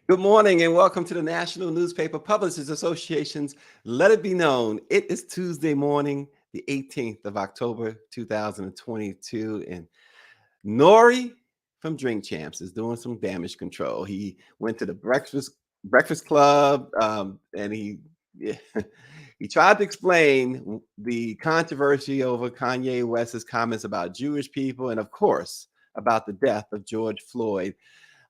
Good morning and welcome to the National Newspaper Publishers Association's Let It Be Known. It is Tuesday morning, the 18th of October, 2022, and N.O.R.E from Drink Champs is doing some damage control. He went to the Breakfast Club, and yeah, he tried to explain the controversy over Kanye West's comments about Jewish people and, of course, about the death of George Floyd.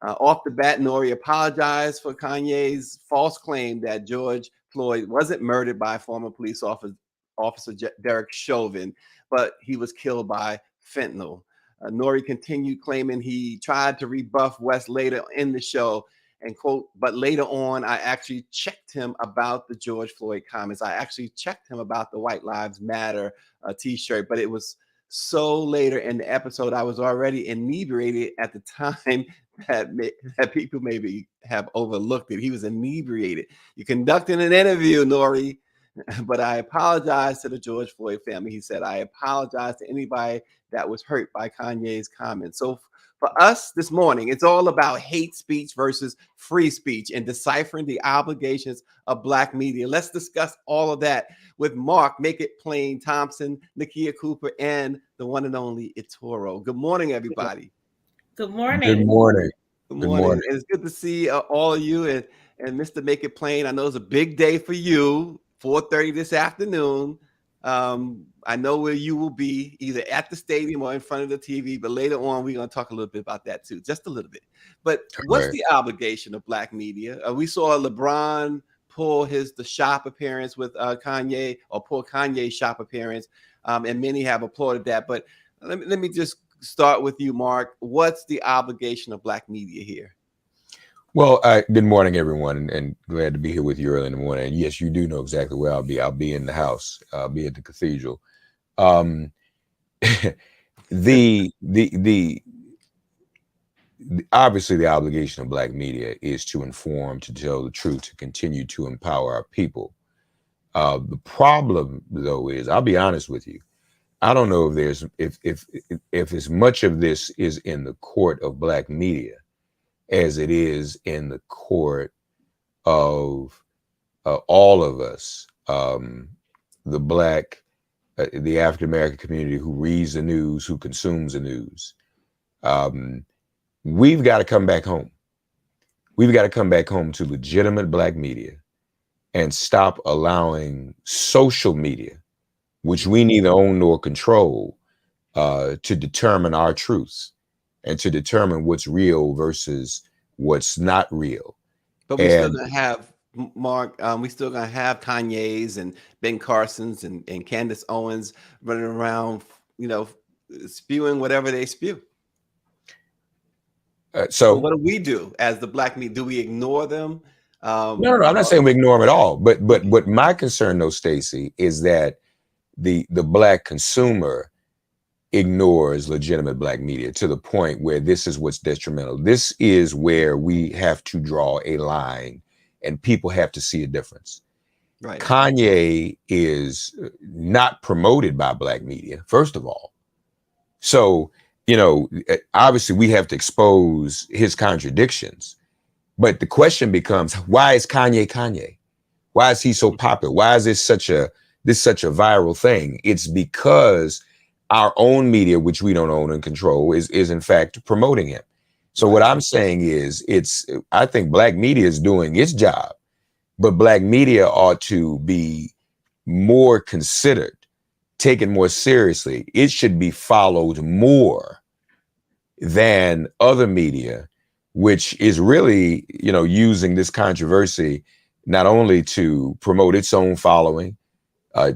Off the bat, N.O.R.E apologized for Kanye's false claim that George Floyd wasn't murdered by former police officer Derek Chauvin, but he was killed by fentanyl. N.O.R.E continued claiming he tried to rebuff West later in the show and quote, but later on, I actually checked him about the George Floyd comments. I actually checked him about the White Lives Matter t-shirt, but it was so later in the episode, I was already inebriated at the time that people maybe have overlooked it. He was inebriated. You conducted an interview, N.O.R.E, but I apologize to the George Floyd family. He said, I apologize to anybody that was hurt by Kanye's comments. So for us this morning, it's all about hate speech versus free speech and deciphering the obligations of Black media. Let's discuss all of that with Mark, Make It Plain, Thompson, Nakia Cooper, and the one and only Itoro. Good morning, everybody. Good Good morning. morning. Good Good morning. morning. It's good to see all of you and Mr. Make It Plain. I know it's a big day for you, 4:30 this afternoon. I know where you will be, either at the stadium or in front of the TV, but later on, we're going to talk a little bit about that too, just a little bit. But what's Right. the obligation of Black media? We saw LeBron pull the shop appearance with Kanye, or pull Kanye's shop appearance, and many have applauded that. But let me just start with you, Mark. What's the obligation of Black media here? Well, good morning, everyone, and glad to be here with you early in the morning. And yes, you do know exactly where I'll be. I'll be in the house. I'll be at the cathedral. Um, the obviously the obligation of Black media is to inform, to tell the truth, to continue to empower our people. The problem, though, is I'll be honest with you. I don't know if there's if as much of this is in the court of Black media as it is in the court of all of us, the Black, the African American community who reads the news, who consumes the news. Um, we've got to come back home. We've got to come back home to legitimate Black media and stop allowing social media, which we neither own nor control, to determine our truths and to determine what's real versus what's not real. But we still And gonna have Mark. We still gonna have Kanye's and Ben Carson's and Candace Owens running around, spewing whatever they spew. So so, what do we do as the Black media? Do we ignore them? no, I'm not saying we ignore them at all. But Okay. what my concern, though, Stacey, is that the Black consumer ignores legitimate Black media to the point where this is what's detrimental. This is where we have to draw a line, and people have to see a difference. Right. Kanye is not promoted by Black media, first of all. So, obviously we have to expose his contradictions. But the question becomes, why is Kanye Kanye? Why is he so popular? Why is this such a viral thing? It's because our own media, which we don't own and control, is in fact promoting him. So what Right. I'm saying is I think Black media is doing its job, but Black media ought to be more considered, taken more seriously. It should be followed more than other media, which is really, using this controversy not only to promote its own following,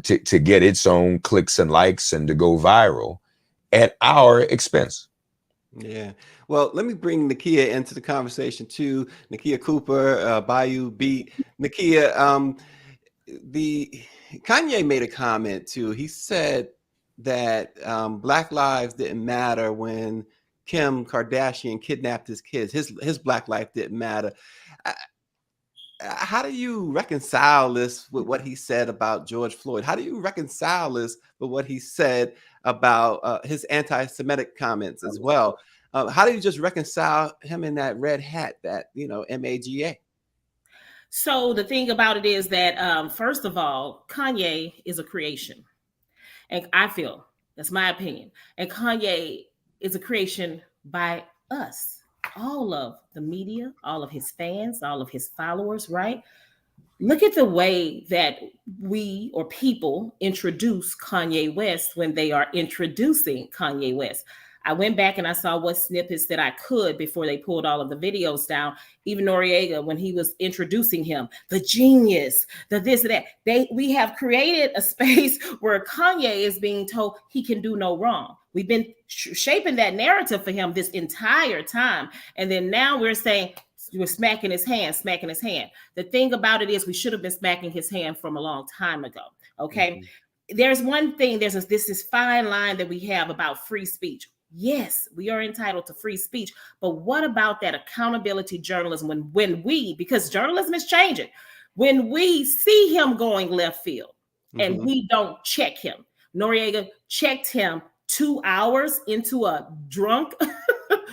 to get its own clicks and likes and to go viral at our expense. Yeah. Well, let me bring Nakia into the conversation too. Nakia Cooper, Bayou Beat. Nakia, the Kanye made a comment too. He said that Black lives didn't matter when Kim Kardashian kidnapped his kids. His Black life didn't matter. Uh, How do you reconcile this with what he said about George Floyd? How do you reconcile this with what he said about his anti-Semitic comments as well? How do you just reconcile him in that red hat, that MAGA? So the thing about it is that first of all, Kanye is a creation, and I feel that's my opinion. And Kanye is a creation by us, all of the media, all of his fans, all of his followers, right? Look at the way that we or people introduce Kanye West when they are introducing Kanye West. I went back and I saw what snippets that I could before they pulled all of the videos down. Even Noriega, when he was introducing him, the genius, the this and that. We have created a space where Kanye is being told he can do no wrong. We've been shaping that narrative for him this entire time. And then now we're saying, we're smacking his hand, smacking his hand. The thing about it is we should have been smacking his hand from a long time ago. Okay. Mm-hmm. There's one thing, this fine line that we have about free speech. Yes, we are entitled to free speech, but what about that accountability journalism when we, because journalism is changing, when we see him going left field and we don't check him. Noriega checked him 2 hours into a drunk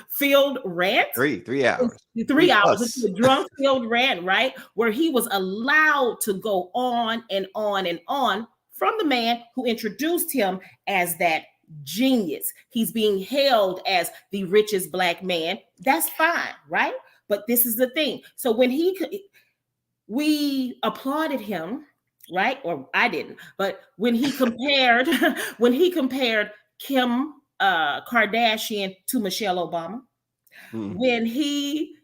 field rant. 3 hours. 3 hours into a drunk field rant, right? Where he was allowed to go on and on and on from the man who introduced him as that genius. He's being hailed as the richest black man. That's fine, right? But this is the thing. So when we applauded him, right? Or I didn't, but when he compared Kim Kardashian to Michelle Obama, when he,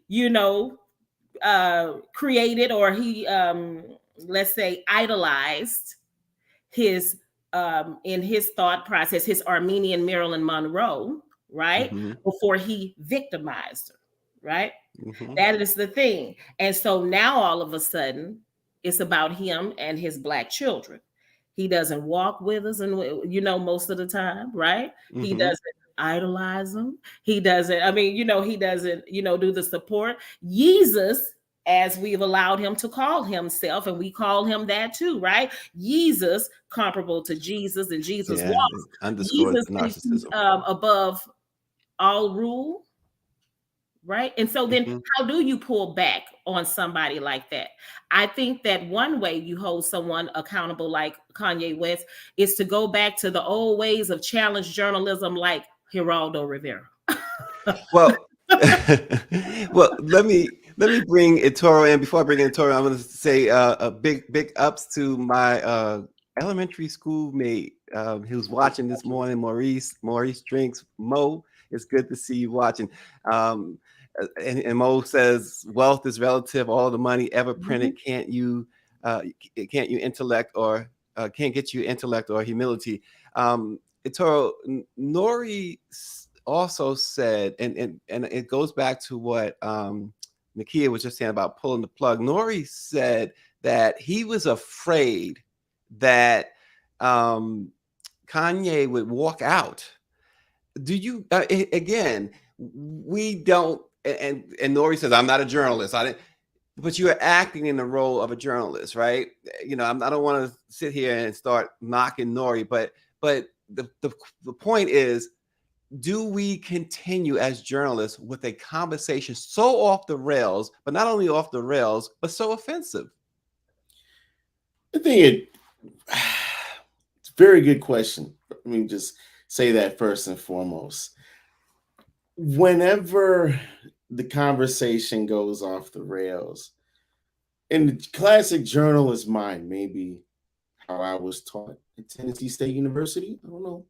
created, or he, let's say, idolized his, in his thought process, his Armenian Marilyn Monroe, right? Before he victimized her, right? That is the thing. And so now all of a sudden, it's about him and his black children. He doesn't walk with us, and most of the time, right? He doesn't idolize them. He doesn't, he doesn't, do the support. Yeezus, as we've allowed him to call himself, and we call him that too, right? Yeezus, comparable to Jesus, and Jesus walks. Underscore narcissism. Above all rule. Right. And so then how do you pull back on somebody like that? I think that one way you hold someone accountable like Kanye West is to go back to the old ways of challenge journalism like Geraldo Rivera. Well, let me bring Itoro in. Before I bring in Itoro, I'm going to say a big ups to my elementary school mate who's watching this morning, Maurice Drinks. Mo, it's good to see you watching. And Mo says, wealth is relative. All the money ever printed can't you intellect or can't get you intellect or humility. Itoro, N.O.R.E also said, and it goes back to what Nakia was just saying about pulling the plug. N.O.R.E said that he was afraid that Kanye would walk out. Do you again? We don't. And N.O.R.E says, I'm not a journalist. But you are acting in the role of a journalist, right? I don't want to sit here and start knocking N.O.R.E, but the point is, do we continue as journalists with a conversation so off the rails, but not only off the rails, but so offensive? I think it's a very good question. Let me just say that first and foremost. Whenever the conversation goes off the rails, in the classic journalist mind, maybe how I was taught at Tennessee State University, I don't know.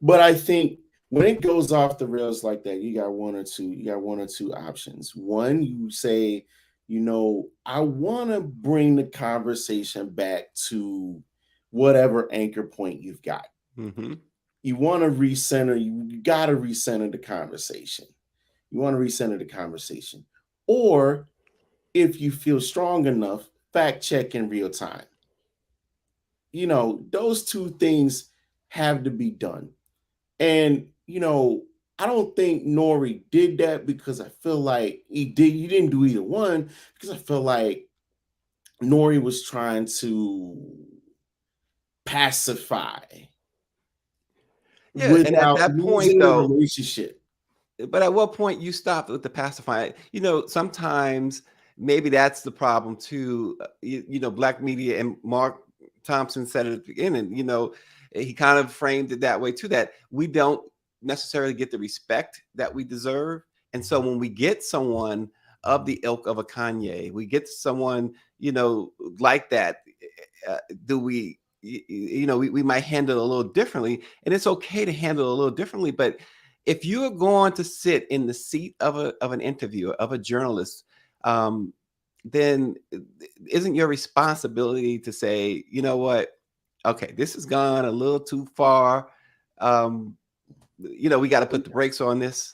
But I think when it goes off the rails like that, you got one or two options. One, you say, I want to bring the conversation back to whatever anchor point you've got. You want to recenter, you got to recenter the conversation. Or if you feel strong enough, fact check in real time. Those two things have to be done. And, I don't think N.O.R.E did that because I feel like he didn't do either one, because I feel like N.O.R.E was trying to pacify. Yeah, and at that point, though, relationship. But at what point you stopped with the pacifying? You know, sometimes maybe that's the problem too. Black media, and Mark Thompson said it at the beginning. You know, he kind of framed it that way too. That we don't necessarily get the respect that we deserve, and so when we get someone of the ilk of a Kanye, we get someone like that. Do we? We might handle it a little differently, and it's okay to handle it a little differently, but if you are going to sit in the seat of an interviewer, of a journalist, then isn't your responsibility to say, you know what, okay, this has gone a little too far. We got to put the brakes on this.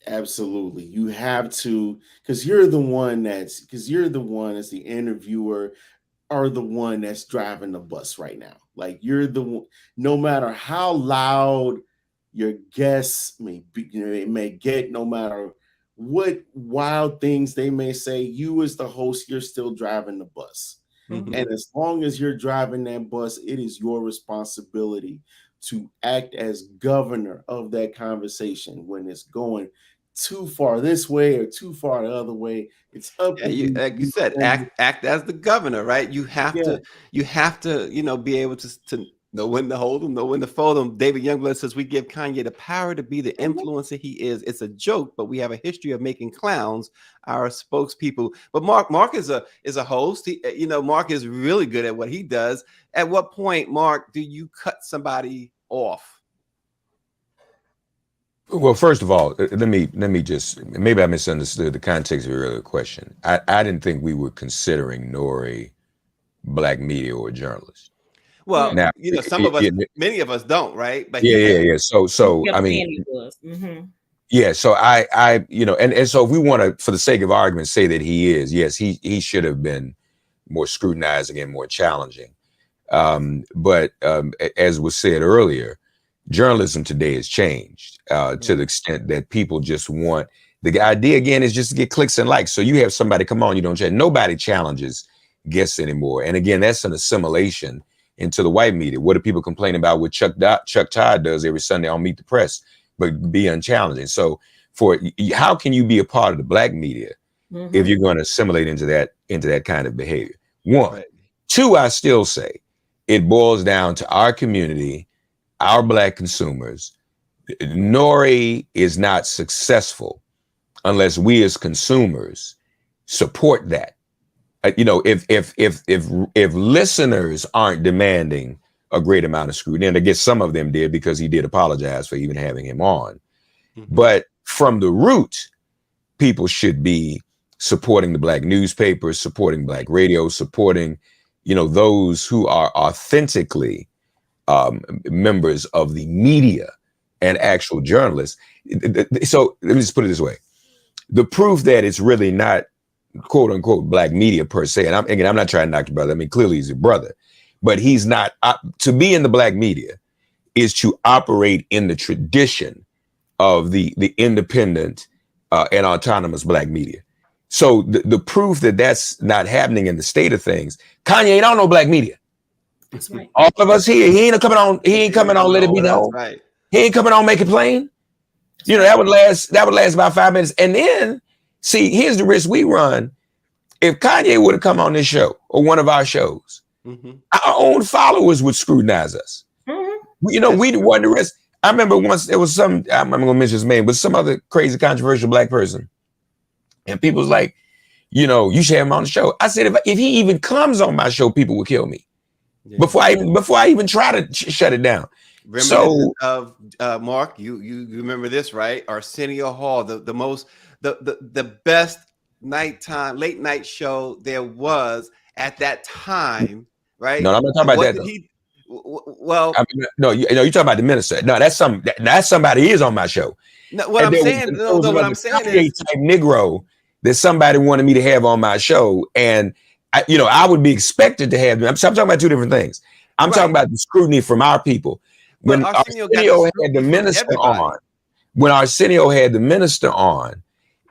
Absolutely. You have to, because you're the one as the interviewer, are the one that's driving the bus right now. Like, you're the one, no matter how loud your guests may be, it may get, no matter what wild things they may say, you as the host, you're still driving the bus. Mm-hmm. And as long as you're driving that bus, it is your responsibility to act as governor of that conversation. When it's going too far this way or too far the other way, it's up to you. Like you said, act as the governor, right? You have to be able to know when to hold them, know when to fold them. David Youngblood says we give Kanye the power to be the influencer he is. It's a joke, but we have a history of making clowns our spokespeople. But Mark is a host. Mark is really good at what he does. At what point, Mark, do you cut somebody off? Well, first of all, let me just, maybe I misunderstood the context of your earlier question. I didn't think we were considering N.O.R.E. black media or journalists. Well, now, some of us, many of us don't, right? But yeah. So I mean, yeah. So I and so if we want to, for the sake of argument, say that he is, yes, he should have been more scrutinizing and more challenging. But as was said earlier, journalism today has changed to the extent that people just want, the idea again is just to get clicks and likes. So you have somebody come on, you don't challenge. Nobody challenges guests anymore. And again, that's an assimilation into the white media. What do people complain about what Chuck Todd does every Sunday on Meet the Press, but be unchallenging? So how can you be a part of the black media if you're going to assimilate into that kind of behavior? One. Right. Two, I still say it boils down to our community, our black consumers. N.O.R.E. is not successful unless we as consumers support that. If listeners aren't demanding a great amount of scrutiny, and I guess some of them did because he did apologize for even having him on. But from the root, people should be supporting the black newspapers, supporting black radio, supporting, those who are authentically members of the media and actual journalists. So let me just put it this way. The proof that it's really not quote unquote black media per se, and I'm not trying to knock your brother. I mean, clearly he's your brother, but he's not. To be in the black media is to operate in the tradition of the independent and autonomous black media. So the proof that that's not happening in the state of things, Kanye don't know black media. That's right. All of us here, he ain't coming on. He ain't coming on. Let it be known. Right. He ain't coming on. Make it plain. That would last about 5 minutes, and then. See, here's the risk we run. If Kanye would have come on this show or one of our shows, our own followers would scrutinize us. We run the risk. I remember once there was I'm not going to mention his name, but some other crazy controversial black person. And people was like, you should have him on the show. I said, if he even comes on my show, people will kill me. Yeah. Before I even try to shut it down. Remember Mark, you remember this, right? Arsenio Hall, the best late night show there was at that time, right? No, I'm not talking about that. You're talking about the minister. No, that's somebody is on my show. No, what I'm saying is type Negro that somebody wanted me to have on my show, and I would be expected to have them. I'm talking about two different things. I'm talking about the scrutiny from our people. When Arsenio had the minister on,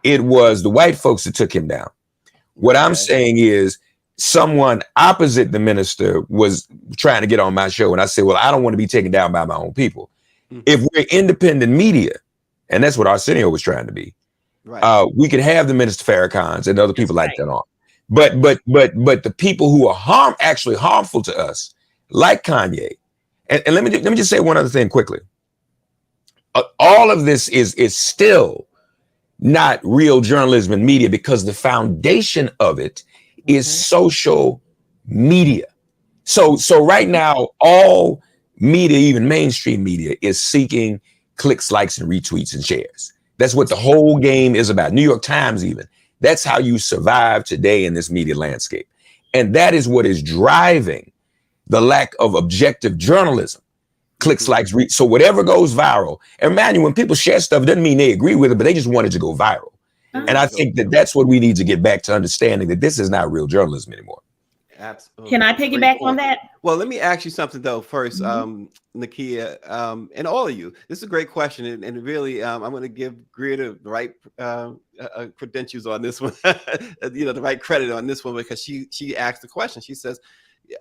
it was the white folks that took him down. What I'm saying is someone opposite the minister was trying to get on my show. And I said, well, I don't want to be taken down by my own people. If we're independent media, And that's what Arsenio was trying to be. Right. We could have the Minister Farrakhan's and other people That's like that on. But the people who are actually harmful to us, like Kanye, and let me just say one other thing quickly. All of this is still not real journalism and media, because the foundation of it is social media. So right now, all media, even mainstream media, is seeking clicks, likes, and retweets and shares. That's what the whole game is about. New York Times, even. That's how you survive today in this media landscape. And that is what is driving the lack of objective journalism. Clicks, likes, so whatever goes viral. And man, when people share stuff, it doesn't mean they agree with it, but they just want it to go viral. And I think that's what we need to get back to understanding, that this is not real journalism anymore. Absolutely. Can I piggyback on that? Well, let me ask you something though first, Nakia, and all of you. This is a great question, and really, I'm going to give Greer the right credentials on this one, the right credit on this one, because she asked the question. She says,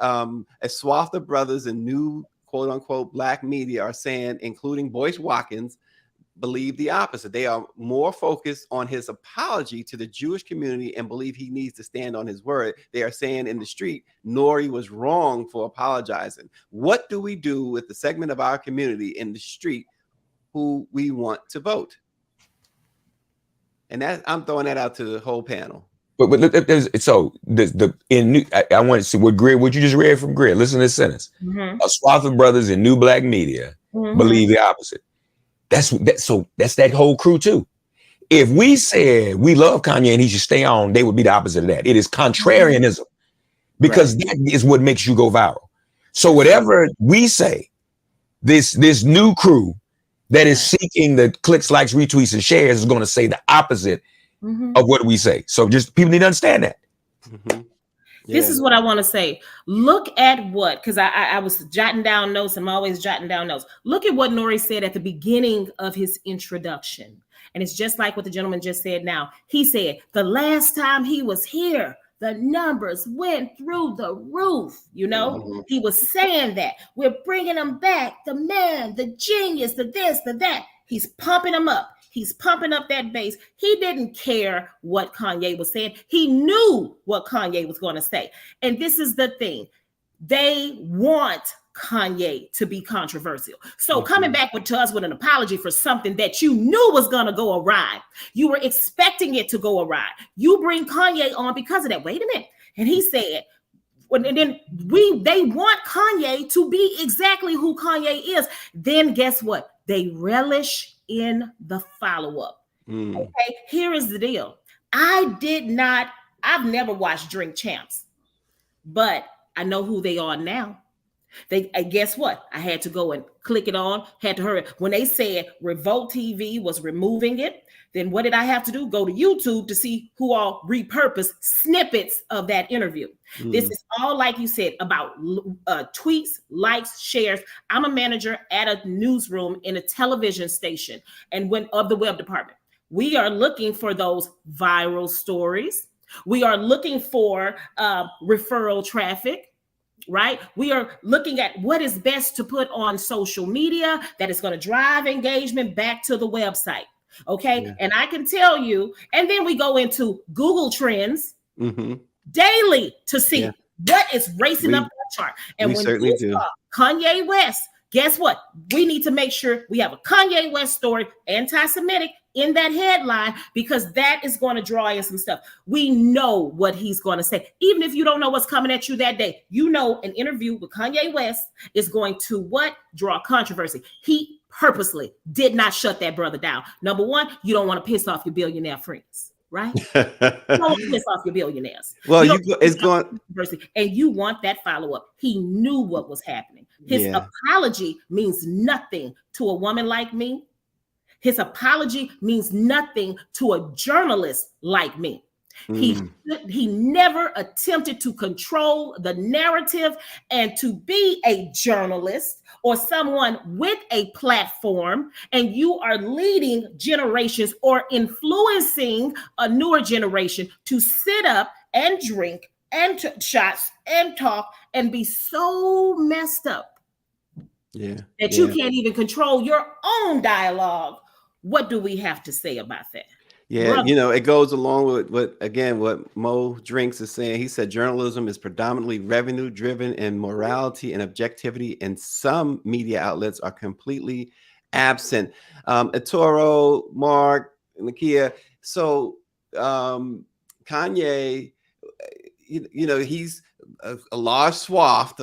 a swath of brothers in new quote unquote black media are saying, including Boyce Watkins, believe the opposite. They are more focused on his apology to the Jewish community and believe he needs to stand on his word. They are saying in the street, N.O.R.E was wrong for apologizing. What do we do with the segment of our community in the street who we want to vote? And that, I'm throwing that out to the whole panel. But I want to see what you just read from Greer. Listen to this sentence. A swath of brothers in new black media believe the opposite. That's that whole crew too. If we said we love Kanye and he should stay on, they would be the opposite of that. It is contrarianism, because that is what makes you go viral. So whatever we say, this new crew that is seeking the clicks, likes, retweets, and shares is going to say the opposite of what we say. So just people need to understand that. This is what I want to say. Look at what, because I was jotting down notes. I'm always jotting down notes. Look at what N.O.R.E said at the beginning of his introduction. And it's just like what the gentleman just said now. He said, the last time he was here, the numbers went through the roof. He was saying that. We're bringing him back. The man, the genius, the this, the that. He's pumping him up. He's pumping up that base. He didn't care what Kanye was saying. He knew what Kanye was going to say. And this is the thing. They want Kanye to be controversial. So coming back to us with an apology for something that you knew was going to go awry. You were expecting it to go awry. You bring Kanye on because of that. Wait a minute. And he said, and then they want Kanye to be exactly who Kanye is. Then guess what? They relish in the follow-up. Okay, here is the deal. I've never watched Drink Champs, but I know who they are now. Guess what? I had to go and click it on, had to hurry. When they said Revolt TV was removing it, then what did I have to do? Go to YouTube to see who all repurposed snippets of that interview. This is all, like you said, about tweets, likes, shares. I'm a manager at a newsroom in a television station of the web department. We are looking for those viral stories. We are looking for referral traffic. Right? We are looking at what is best to put on social media that is going to drive engagement back to the website. Okay. Yeah. And I can tell you, and then we go into Google Trends daily to see what is racing up that chart. And when you saw Kanye West, guess what? We need to make sure we have a Kanye West story, anti-Semitic, in that headline, because that is going to draw in some stuff. We know what he's going to say. Even if you don't know what's coming at you that day, an interview with Kanye West is going to draw controversy. He purposely did not shut that brother down. Number one, you don't want to piss off your billionaire friends, right? You don't want to piss off your billionaires. Well, it's going, and you want that follow-up. He knew what was happening. His apology means nothing to a woman like me. His apology means nothing to a journalist like me. He never attempted to control the narrative, and to be a journalist or someone with a platform, and you are leading generations or influencing a newer generation to sit up and drink and shots and talk and be so messed up that you can't even control your own dialogue What do we have to say about that? Yeah, Brother. it goes along with what Mo Drinks is saying. He said journalism is predominantly revenue driven, and morality and objectivity in some media outlets are completely absent. Itoro, Mark, Nakia. So Kanye, he's a large swath,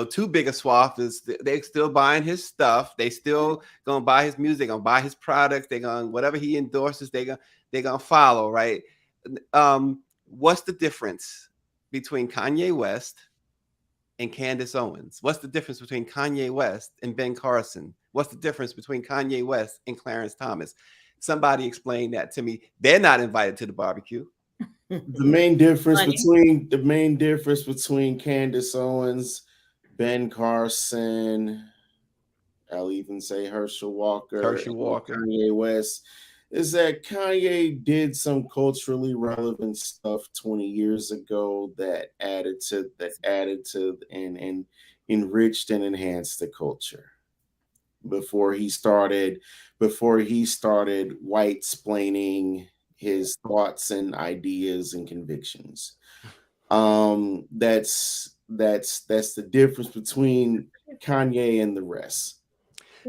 too big a swath is they still buying his stuff. They still gonna buy his music, gonna buy his products. They're gonna, whatever he endorses, they're gonna follow, right? What's the difference between Kanye West and Candace Owens? What's the difference between Kanye West and Ben Carson? What's the difference between Kanye West and Clarence Thomas? Somebody explain that to me. They're not invited to the barbecue. The main difference between Candace Owens, Ben Carson, I'll even say Herschel Walker, Kanye West, is that Kanye did some culturally relevant stuff 20 years ago that added to and enriched and enhanced the culture. Before he started white splaining his thoughts and ideas and convictions. That's the difference between Kanye and the rest.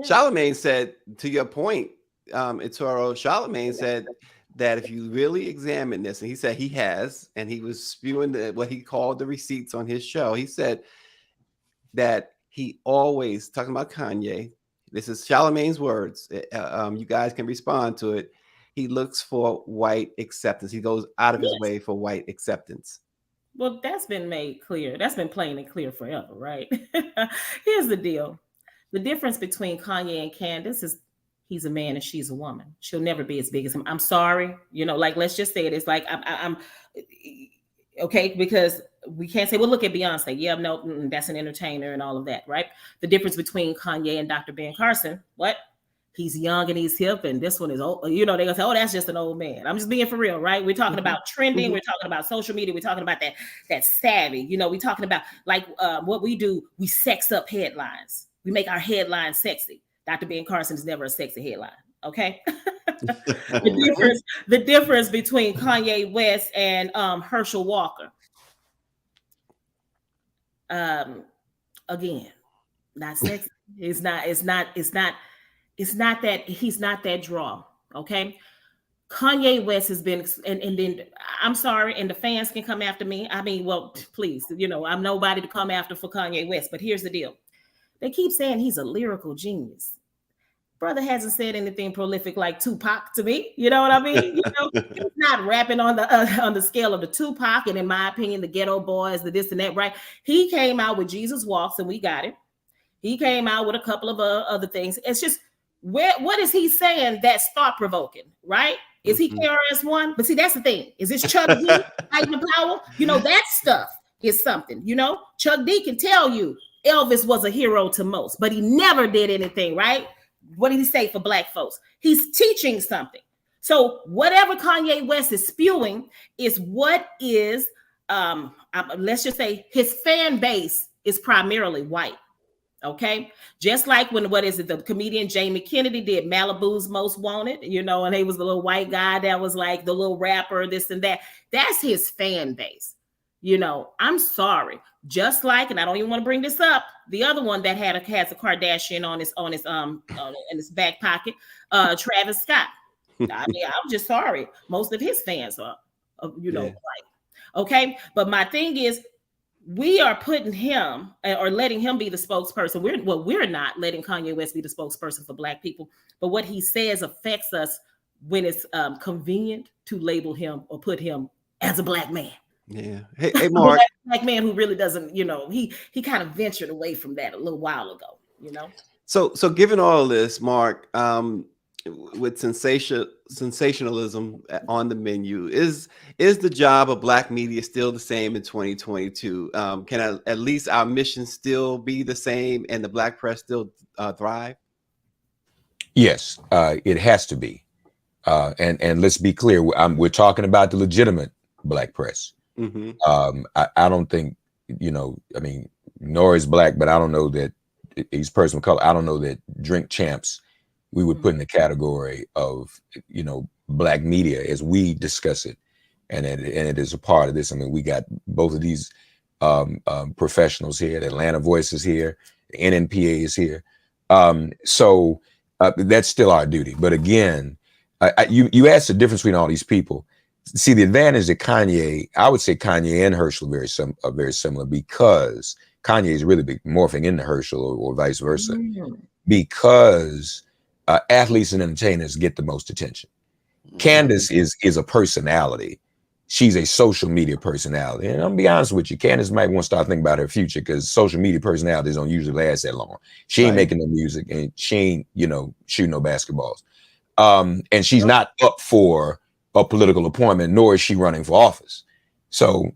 Charlemagne said, to your point, Itoro, Charlemagne said that if you really examine this, and he said he has, and he was spewing what he called the receipts on his show. He said that he always, talking about Kanye, this is Charlemagne's words. You guys can respond to it. He looks for white acceptance. He goes out of his way for white acceptance. Well, that's been made clear. That's been plain and clear forever, right? Here's the deal. The difference between Kanye and Candace is he's a man and she's a woman. She'll never be as big as him. I'm sorry. Like, let's just say it. It's like, I'm okay, because we can't say, well, look at Beyonce. Yeah, no, that's an entertainer and all of that, right? The difference between Kanye and Dr. Ben Carson, what? He's young and he's hip, and this one is old. They're gonna say, "Oh, that's just an old man." I'm just being for real, right? We're talking about trending. We're talking about social media. We're talking about that savvy. We're talking about like what we do. We sex up headlines. We make our headlines sexy. Dr. Ben Carson is never a sexy headline. Okay. the difference between Kanye West and Herschel Walker. Again, not sexy. It's not that he's not that draw, okay? Kanye West has been, and then I'm sorry, and the fans can come after me. I mean, well, please, I'm nobody to come after for Kanye West, but here's the deal. They keep saying he's a lyrical genius. Brother hasn't said anything prolific like Tupac to me. You know what I mean? He's not rapping on the scale of the Tupac, and in my opinion, the Ghetto Boys, the this and that, right? He came out with Jesus Walks, and we got it. He came out with a couple of other things. It's just, what is he saying that's thought-provoking, right? Is he KRS-One? But see, that's the thing. Is this Chuck D fighting the power? That stuff is something. Chuck D can tell you Elvis was a hero to most, but he never did anything, right? What did he say for Black folks? He's teaching something. So whatever Kanye West is spewing is what is, let's just say his fan base is primarily white. Okay, just like when the comedian Jamie Kennedy did Malibu's Most Wanted, and he was the little white guy that was like the little rapper, this and that. That's his fan base. I'm sorry. Just like, and I don't even want to bring this up, the other one that has a Kardashian on his in his back pocket, Travis Scott. I mean, I'm just sorry. Most of his fans are, white. Okay, but my thing is, we are putting him or letting him be the spokesperson. We're not letting Kanye West be the spokesperson for Black people, but what he says affects us when it's convenient to label him or put him as a Black man. Yeah. Hey Mark. Black man who really doesn't, he kind of ventured away from that a little while ago, So given all this, Mark, with sensationalism on the menu, is the job of Black media still the same in 2022? Can at least our mission still be the same and the Black press still thrive? Yes, it has to be. And let's be clear, we're talking about the legitimate Black press. I don't think, I mean, N.O.R.E is Black, but I don't know that he's a person of color. I don't know that Drink Champs we would put in the category of, you know, Black media as we discuss it. And it is a part of this. I mean, we got both of these professionals here. The Atlanta Voice is here. The NNPA is here. So that's still our duty. But again, you asked the difference between all these people. See, the advantage that Kanye, I would say Kanye and Herschel are very similar, because Kanye is really big, morphing into Herschel or vice versa, because athletes and entertainers get the most attention. Candace is a personality. She's a social media personality. And I'm gonna be honest with you, Candace might want to start thinking about her future, because social media personalities don't usually last that long. She ain't making no music, and she ain't, you know, shooting no basketballs. And she's not up for a political appointment, nor is she running for office. So,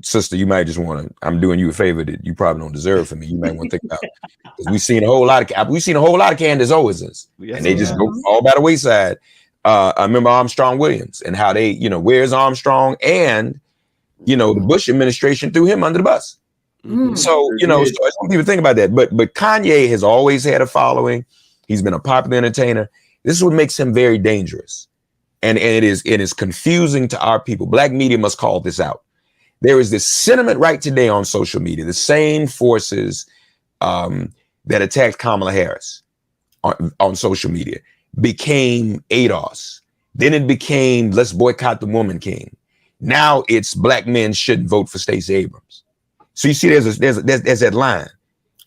sister, you might just want to, I'm doing you a favor that you probably don't deserve from me. You might want to think about, because we've seen a whole lot of Candace Owens, and they just go all by the wayside. I remember Armstrong Williams and how they, you know, where's Armstrong? And, you know, the Bush administration threw him under the bus. So, you know, so I want people to think about that. But Kanye has always had a following. He's been a popular entertainer. This is what makes him very dangerous. And it is confusing to our people. Black media must call this out. There is this sentiment right today on social media, the same forces that attacked Kamala Harris on social media became ADOS. Then it became, let's boycott the woman king. Now it's Black men shouldn't vote for Stacey Abrams. So you see, there's that line.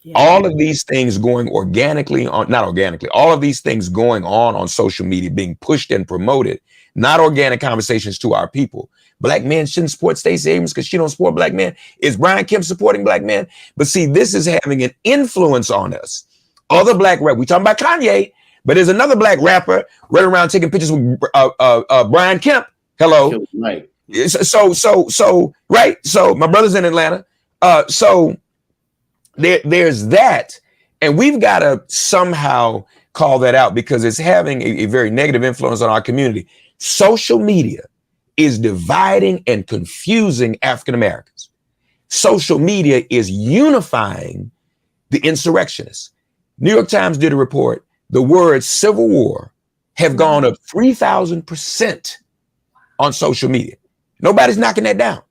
Yeah. All of these things going organically on, not organically, all of these things going on social media, being pushed and promoted, not organic conversations to our people. Black men shouldn't support Stacey Abrams because she don't support Black men. Is Brian Kemp supporting Black men? But see, this is having an influence on us. Other Black rappers, we talking about Kanye, but there's another Black rapper running around taking pictures with Brian Kemp. Hello. Right. So right. So my brother's in Atlanta. So there's that, and we've got to somehow call that out, because it's having a very negative influence on our community. Social media is dividing and confusing African Americans. Social media is unifying the insurrectionists. New York Times did a report. The words civil war have gone up 3,000% on social media. Nobody's knocking that down.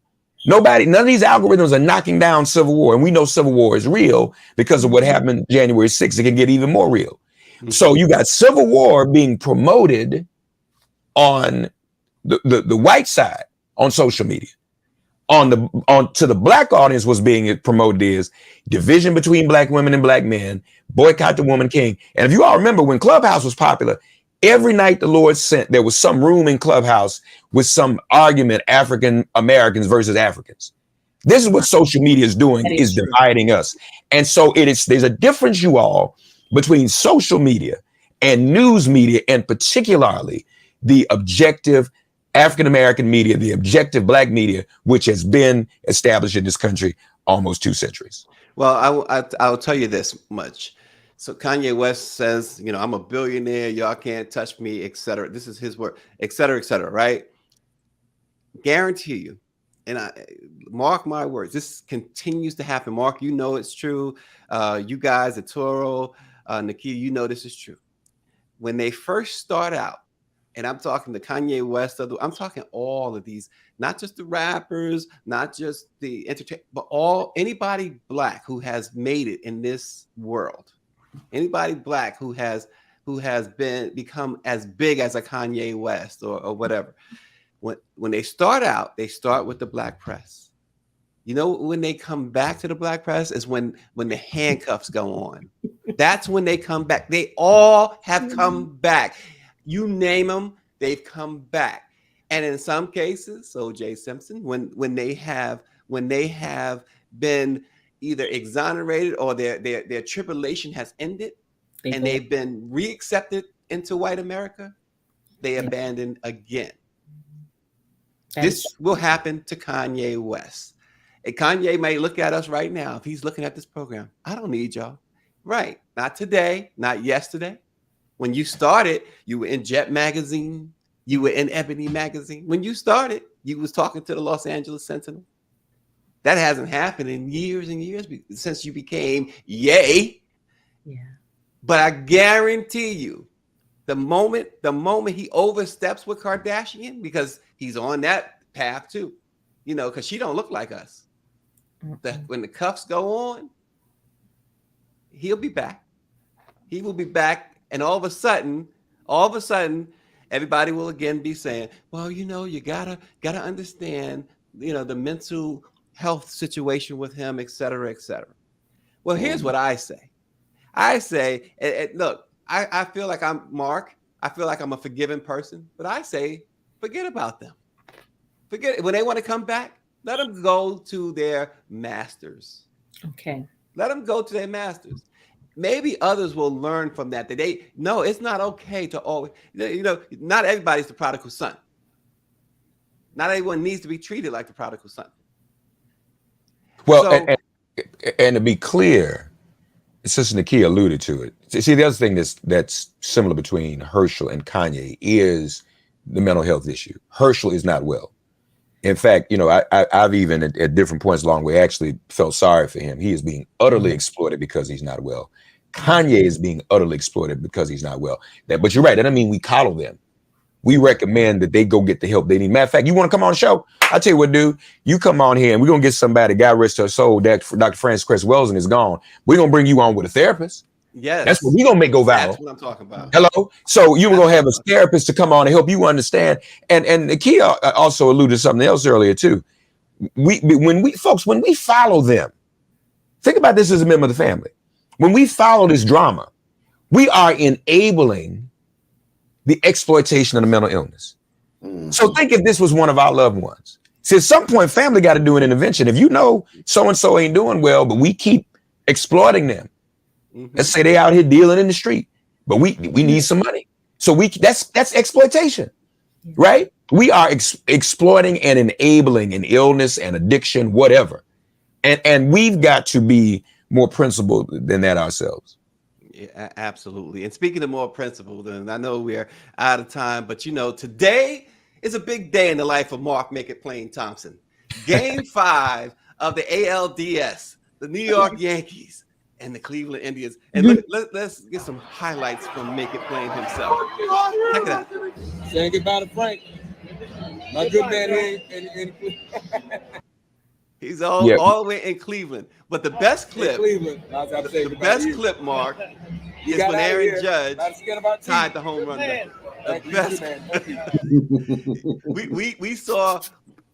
None of these algorithms are knocking down civil war. And we know civil war is real because of what happened January 6th. It can get even more real. So you got civil war being promoted on the white side on social media. To the Black audience, what's being promoted is division between Black women and Black men, boycott the woman king. And if you all remember, when Clubhouse was popular, every night the Lord sent, there was some room in Clubhouse with some argument, African Americans versus Africans. This is what social media is doing, is dividing us. And so there's a difference, you all, between social media and news media, and particularly the objective African American media, the objective Black media, which has been established in this country almost 2 centuries. Well, I'll tell you this much. So Kanye West says, you know, I'm a billionaire, y'all can't touch me, etc. This is his word, etc., right? Guarantee you, and I mark my words, this continues to happen. Mark, you know it's true. You guys, Itoro, Nakia, you know this is true. When they first start out, and I'm talking the Kanye West, I'm talking all of these, not just the rappers, not just the entertainment, but anybody Black who has made it in this world. Anybody Black who has become as big as a Kanye West or whatever. When they start out, they start with the Black press. You know, when they come back to the Black press is when the handcuffs go on. That's when they come back. They all have come back. You name them, they've come back. And in some cases, O.J. Simpson, when they have been either exonerated or their tribulation has ended, and they've been reaccepted into white America, they abandon again. This will happen to Kanye West. And Kanye may look at us right now, if he's looking at this program, I don't need y'all. Right. Not today, not yesterday. When you started, you were in Jet magazine, you were in Ebony magazine. When you started, you was talking to the Los Angeles Sentinel. That hasn't happened in years and years since you became Ye. Yeah. But I guarantee you, the moment he oversteps with Kardashian, because he's on that path too, because she don't look like us. When the cuffs go on, he'll be back. He will be back, and all of a sudden, everybody will again be saying, "Well, you gotta understand, the mental health situation with him, et cetera, et cetera." Well, here's what I say. Look, I feel like I'm Mark. I feel like I'm a forgiving person, but I say, forget about them. Forget it. When they want to come back, let them go to their masters. Okay. Let them go to their masters. Maybe others will learn from that. No, it's not okay to always, not everybody's the prodigal son. Not everyone needs to be treated like the prodigal son. Well, and to be clear, Sister Nakia alluded to it. See, the other thing that's similar between Herschel and Kanye is the mental health issue. Herschel is not well. In fact, I've even at different points along the way actually felt sorry for him. He is being utterly exploited because he's not well. Kanye is being utterly exploited because he's not well. But you're right. That doesn't mean we coddle them. We recommend that they go get the help they need. Matter of fact, you want to come on the show? I tell you what, dude, you come on here and we're going to get somebody, God rest her soul, Dr. Frances Cress Welsing is gone. We're going to bring you on with a therapist. Yes. That's what we're going to make go viral. That's what I'm talking about. Hello? So you're going to have a therapist to come on and help you understand. And Nakia also alluded to something else earlier too. When we follow them, think about this as a member of the family. When we follow this drama, we are enabling the exploitation of the mental illness. So think if this was one of our loved ones. See, at some point, family got to do an intervention. If you know so-and-so ain't doing well, but we keep exploiting them. Let's say they out here dealing in the street, but we need some money. So that's exploitation, right? We are exploiting and enabling an illness and addiction, whatever. And we've got to be more principled than that ourselves. Yeah, absolutely. And speaking of more principled, and I know we're out of time, but today is a big day in the life of Mark Make It Plain Thompson. Game 5 of the ALDS, the New York Yankees and the Cleveland Indians. And let's get some highlights from Make It Plain himself. Check it out. Saying goodbye to Frank. My good man in He's all the way in Cleveland. But the best clip, clip, Mark, is when Aaron Judge tied the home run. The best.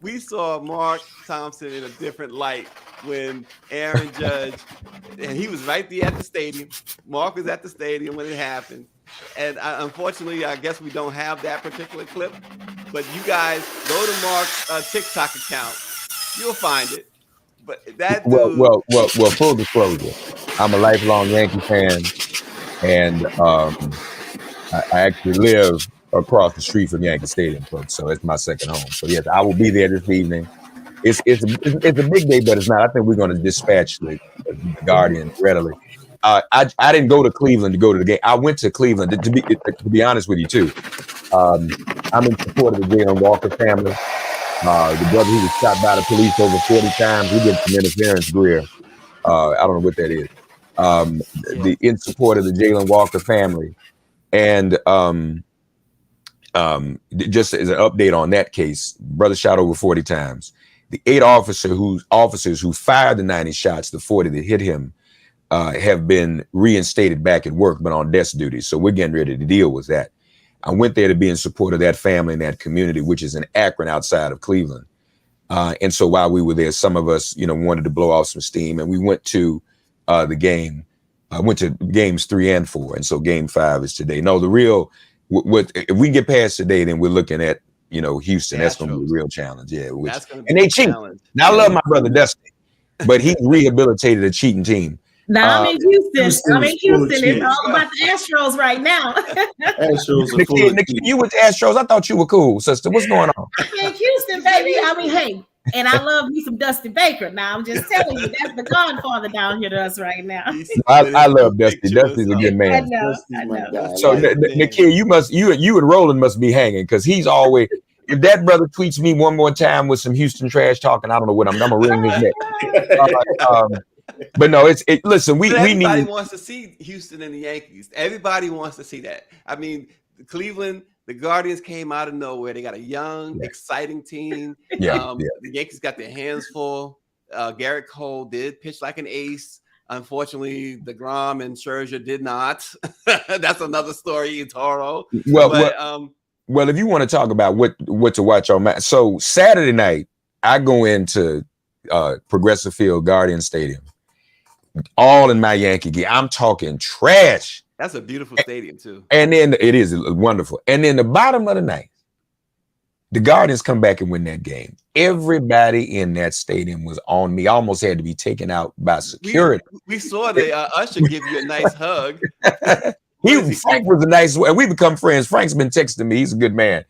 We saw Mark Thompson in a different light when Aaron Judge, and he was right there at the stadium. Mark was at the stadium when it happened. And unfortunately, I guess we don't have that particular clip. But you guys go to Mark's TikTok account. You'll find it. But that dude... well, full disclosure, I'm a lifelong Yankee fan, and I actually live across the street from Yankee Stadium, so it's my second home. So yes, I will be there this evening. It's a big day, but it's not. I think we're going to dispatch the Guardian readily. I didn't go to Cleveland to go to the game. I went to Cleveland to be honest with you too. I'm in support of the Jalen Walker family. The brother who was shot by the police over 40 times, we did some interference, Greer. I don't know what that is. In support of the Jalen Walker family. And just as an update on that case, brother shot over 40 times. The 8 officers who fired the 90 shots, the 40 that hit him, have been reinstated back at work, but on desk duty. So we're getting ready to deal with that. I went there to be in support of that family and that community, which is in Akron outside of Cleveland. And so while we were there, some of us, wanted to blow off some steam, and we went to the game. I went to games 3 and 4. And so game 5 is today. No, the real, if we get past today, then we're looking at, Houston. That's going to be a real challenge. Yeah. And they cheat. Now, I love my brother Dusty, but he's rehabilitated a cheating team. Now I'm in Houston. It's all about the Astros right now. Nakia, you with the Astros? I thought you were cool, sister. What's going on? I'm in Houston, baby. Hey, and I love me some Dusty Baker. Now I'm just telling you, that's the godfather down here to us right now. I love Dusty. Dusty's a good man. I know. So Nakia, you and Roland must be hanging, because he's always. If that brother tweets me one more time with some Houston trash talking, I don't know what I'm gonna ring his neck. But no, listen, we everybody need. wants to see Houston and the Yankees. Everybody wants to see that. I mean, Cleveland, the Guardians came out of nowhere. They got a young, exciting team. Yeah, The Yankees got their hands full. Garrett Cole did pitch like an ace. Unfortunately, DeGrom and Scherzer did not. That's another story, Itoro. Well, if you want to talk about what to watch on match, so Saturday night I go into Progressive Field, Guardian Stadium, all in my Yankee gear. I'm talking trash. That's a beautiful stadium too. And then it is wonderful. And then the bottom of the night, the Guardians come back and win that game. Everybody in that stadium was on me. Almost had to be taken out by security. We saw the usher give you a nice hug. Frank was a nice, and we become friends. Frank's been texting me. He's a good man.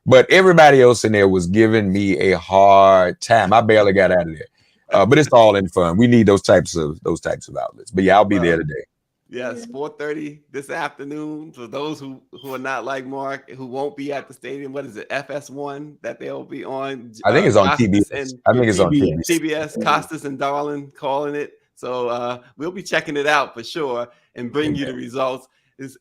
But everybody else in there was giving me a hard time. I barely got out of there. But it's all in fun. We need those types of outlets. But yeah, I'll be there today. Yes, 4:30 this afternoon. For those who are not like Mark, who won't be at the stadium, what is it, FS1 that they'll be on? I think it's on TBS. I think it's on TBS. Costas and Darlin calling it. So we'll be checking it out for sure and bring you the results.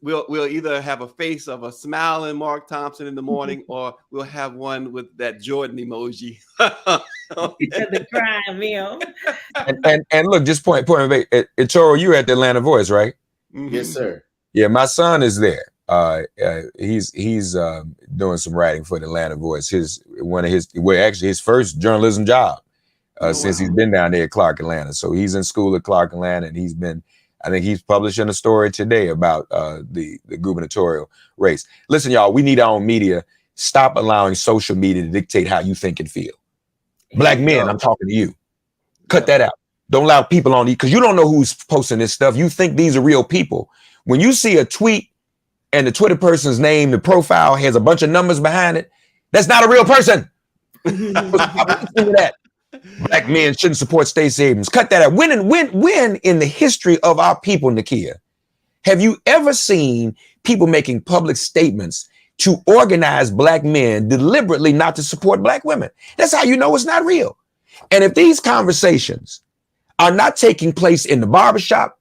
We'll either have a face of a smiling Mark Thompson in the morning, or we'll have one with that Jordan emoji. The crime, meal. And look, just point Itoro, you're at the Atlanta Voice, right? Mm-hmm. Yes, sir. Yeah, my son is there. He's doing some writing for the Atlanta Voice. His first journalism job since he's been down there at Clark Atlanta. So he's in school at Clark Atlanta, and I think he's publishing a story today about the gubernatorial race. Listen, y'all, we need our own media. Stop allowing social media to dictate how you think and feel. Black men, I'm talking to you. Cut that out. Don't allow people on, because you don't know who's posting this stuff. You think these are real people. When you see a tweet and the Twitter person's name, the profile has a bunch of numbers behind it, that's not a real person. That. Black men shouldn't support Stacey Abrams. Cut that out. When in the history of our people, Nakia, have you ever seen people making public statements to organize black men deliberately not to support black women? That's how you know it's not real. And if these conversations are not taking place in the barbershop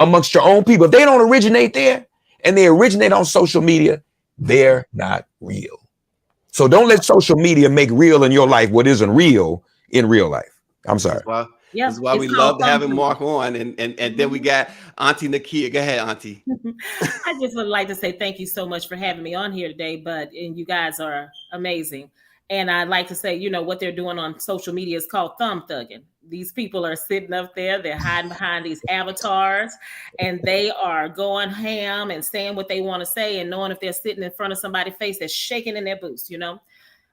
amongst your own people, if they don't originate there and they originate on social media, they're not real. So don't let social media make real in your life what isn't real in real life. I'm sorry. This is why we love having Mark on. And then we got Auntie Nakia. Go ahead, Auntie. I just would like to say thank you so much for having me on here today, and you guys are amazing. And I'd like to say, what they're doing on social media is called thumb thugging. These people are sitting up there, they're hiding behind these avatars, and they are going ham and saying what they want to say, and knowing if they're sitting in front of somebody's face, they're shaking in their boots,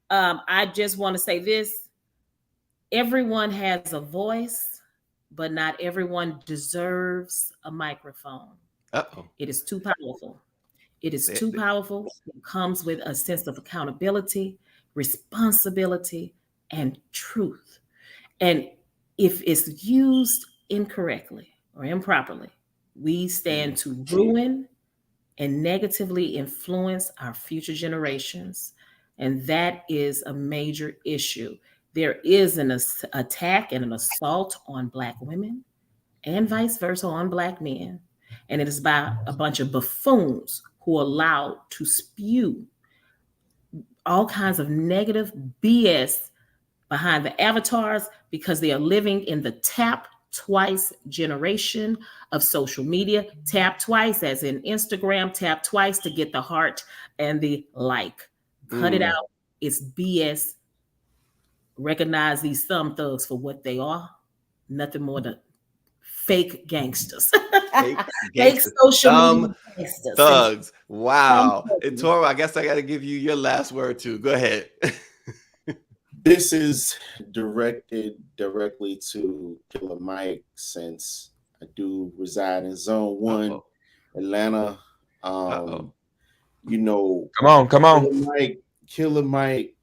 I just want to say this. Everyone has a voice, but not everyone deserves a microphone. Uh-oh. It is too powerful. It is too powerful. It comes with a sense of accountability, responsibility, and truth. And if it's used incorrectly or improperly, we stand to ruin and negatively influence our future generations. And that is a major issue. There is an attack and an assault on Black women and vice versa on Black men. And it is by a bunch of buffoons who are allowed to spew all kinds of negative BS behind the avatars because they are living in the tap twice generation of social media. Tap twice, as in Instagram, tap twice to get the heart and the like. Cut it out. It's BS. Recognize these thumb thugs for what they are. Nothing more than fake gangsters. Fake social media gangsters. Thugs. Wow. Itoro, I guess I got to give you your last word too. Go ahead. This is directed directly to Killer Mike, since I do reside in Zone 1, Atlanta. Come on. Killer Mike,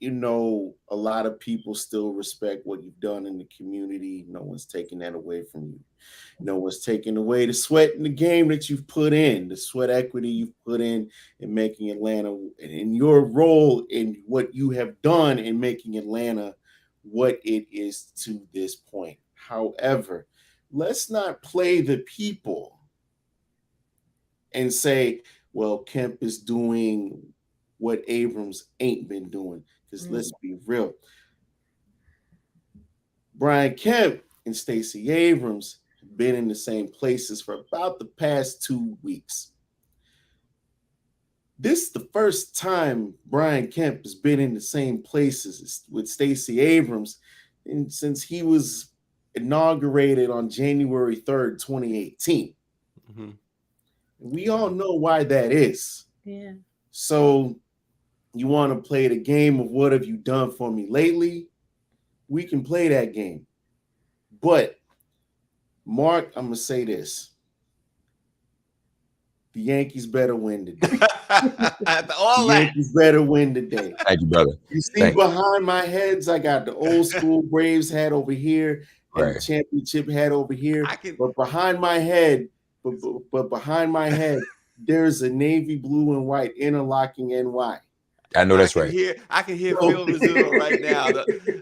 a lot of people still respect what you've done in the community. No one's taking that away from you. No one's taking away the sweat in the game that you've put in, the sweat equity you've put in making Atlanta, and in your role in what you have done in making Atlanta what it is to this point. However, let's not play the people and say, well, Kemp is doing what Abrams ain't been doing. Because let's be real, Brian Kemp and Stacey Abrams have been in the same places for about the past 2 weeks. This is the first time Brian Kemp has been in the same places with Stacey Abrams since he was inaugurated on January 3rd, 2018. Mm-hmm. We all know why that is. Yeah. So you want to play the game of what have you done for me lately? We can play that game. But, Mark, I'm going to say this. The Yankees better win today. Yankees better win today. Thank you, brother. You see behind my heads, I got the old school Braves hat over here and the championship hat over here. But behind my head, behind my head, there's a navy blue and white interlocking NY. I know that's right. I can hear Phil Rizzuto right now.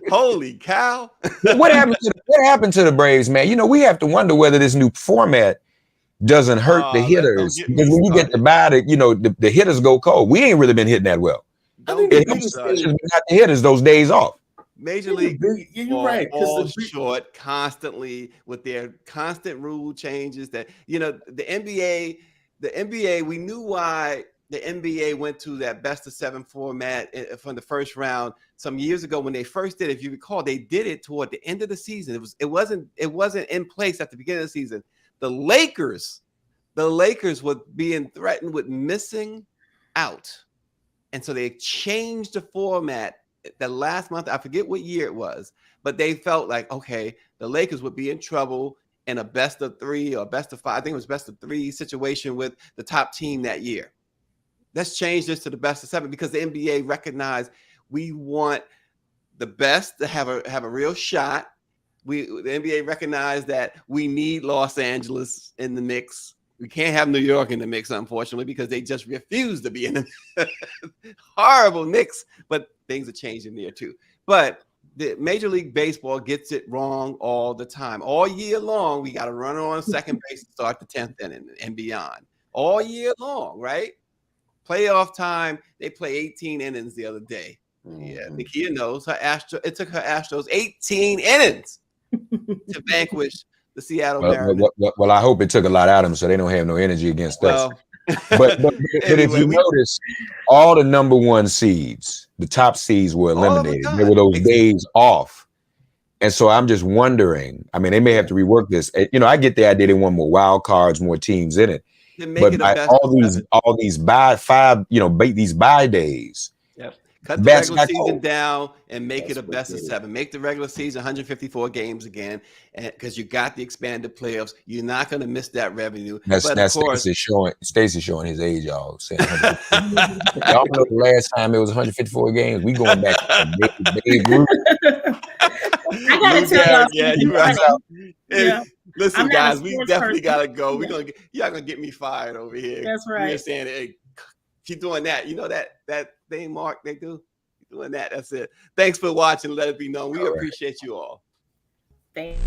Holy cow! What happened to the Braves, man? You know, we have to wonder whether this new format doesn't hurt the hitters, because when you get to bat it, you know, the hitters go cold. We ain't really been hitting that well. It helps the hitters those days off. Major League, you're right, because short constantly with their constant rule changes. That, you know, the NBA, we knew why the NBA went to that best of 7 format from the first round some years ago when they first did it. If you recall, they did it toward the end of the season. It wasn't in place at the beginning of the season. The Lakers were being threatened with missing out. And so they changed the format the last month. I forget what year it was, but they felt like, okay, the Lakers would be in trouble in a best of 3 or best of 5. I think it was best of 3 situation with the top team that year. Let's change this to the best of 7 because the NBA recognized we want the best to have a real shot. The NBA recognized that we need Los Angeles in the mix. We can't have New York in the mix, unfortunately, because they just refuse to be in the horrible mix. But things are changing there too. But the Major League Baseball gets it wrong all the time. All year long, we got to run on second base to start the 10th inning and beyond. All year long, right? Playoff time, they play 18 innings the other day. Yeah, Nakia knows it took her Astros 18 innings to vanquish the Seattle Mariners. Well, I hope it took a lot out of them so they don't have no energy against us. But anyway, if you notice, all the number 1 seeds, the top seeds were eliminated. There were those days off. And so I'm just wondering, I mean, they may have to rework this. You know, I get the idea they want more wild cards, more teams in it. But all these buy 5, you know, these buy days. Yep. Cut the regular season down and make it a best of 7. Make the regular season 154 games again, and because you got the expanded playoffs, you're not going to miss that revenue. That's Stacey showing his age, y'all. Saying y'all know the last time it was 154 games. We going back to Babe Ruth. I gotta tell y'all. Yeah, you're right. Yeah. Listen, guys, we definitely gotta go. Y'all gonna get me fired over here. That's right. You're saying, hey, keep doing that. You know that thing, Mark, they do? Keep doing that. That's it. Thanks for watching. Let it be known. We appreciate you all. Thanks.